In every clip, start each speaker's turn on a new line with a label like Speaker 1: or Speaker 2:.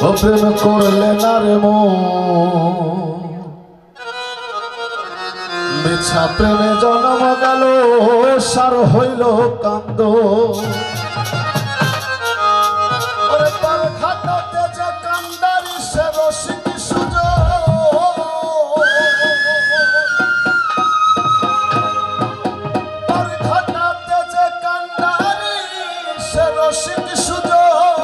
Speaker 1: ও প্রেম করলে না রে মন মিছা প্রেমে জন্ম গেল সার হইল কান্দ ওরে পাল খাটাতে যে কান্দারি সে রসিক সুযোগ পাল খাটাতে যে কান্দারি সে রসিক সুযোগ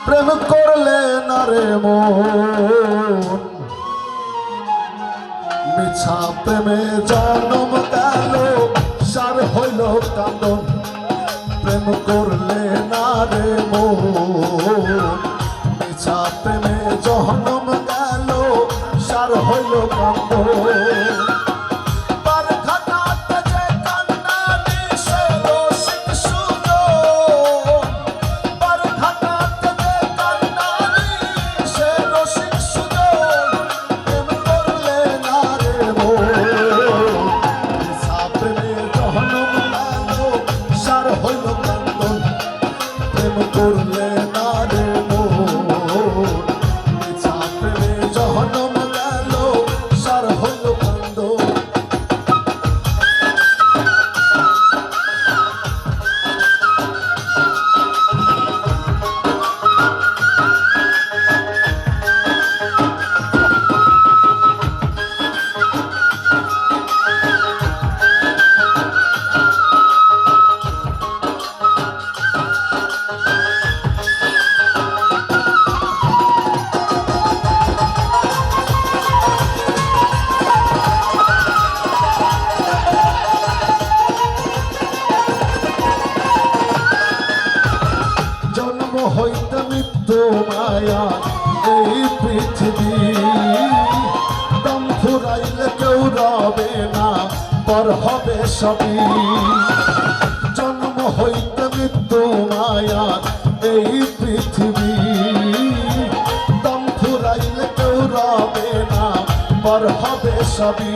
Speaker 1: প্রেম করলে না রে মন মিছা প্রেমে জন্ম গেল সার হইল কান্দন প্রেম করলে না রে মন মিছা প্রেমে জন্ম গেল সার হইল কান্দন হইতে মৃত্যু মায়া এই পৃথিবী দম ফুরাইলে কেউ রবে না পর হবে সবই জন্ম হইতে মৃত্যু মায়া এই পৃথিবী দম ফুরাইলে কেউ রবে না পর হবে সবই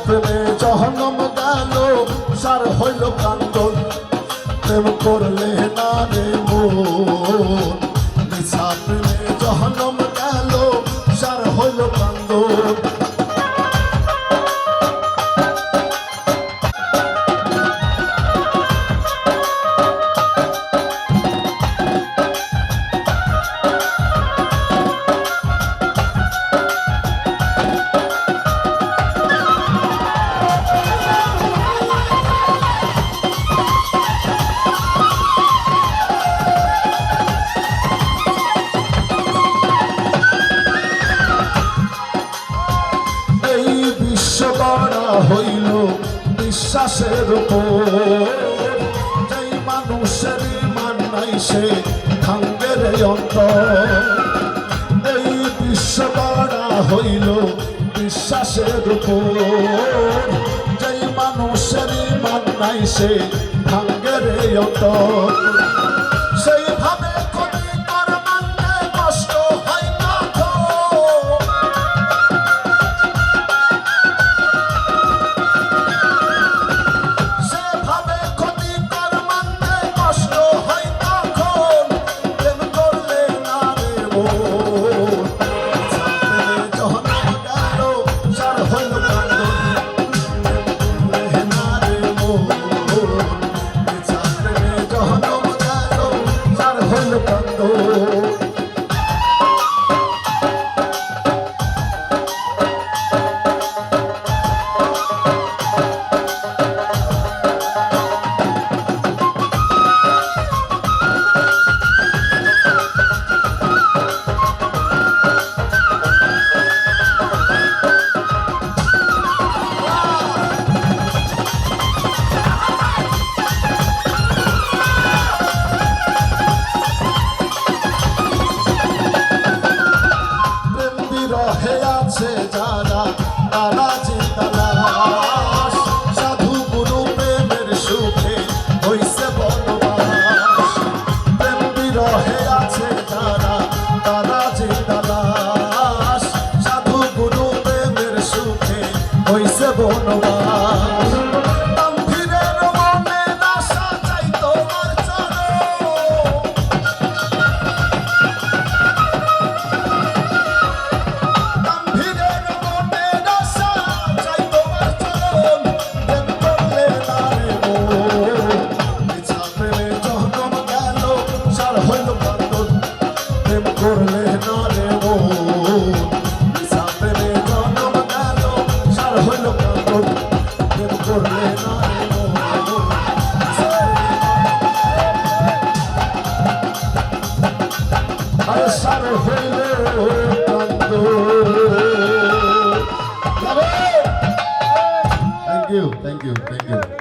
Speaker 1: প্রেমে জহনম গেল সার হইল কান্দন প্রেম করলে না রে মন মিছা প্রেমে জহনম গেল সার হইল কান্দন হইল বিশ্বাসের উপর যেই মানুষের মান নাই সে ভাঙ্গের অন্তর এই বিশ্ব গড়া হইল বিশ্বাসের উপর যেই মানুষের মান নাই সে ভাঙ্গের অন্তর সেইভাবে Hey, আছে যারা তারা জিন্দা লাশ। সাধু গুরু প্রেমের সুখে হইছে বনবাস। প্রেম বিরহে আছে যারা তারা জিন্দা লাশ। সাধু গুরু প্রেমের সুখে হইছে বনবাস। তামফিরের মনের আশা চাই তোমার চরণ। তামফিরের মনের আশা চাই তোমার চরণ। প্রেম করলে না রে মন, মিছা প্রেমে জনম গেল সার হইল কান্দন। প্রেম করলে না রে মন, মিছা প্রেমে জনম গেল সার হইল কান্দন। প্রেম করলে না রে মন, আরে সার হইল কান্দন। Thank you, thank you, thank you.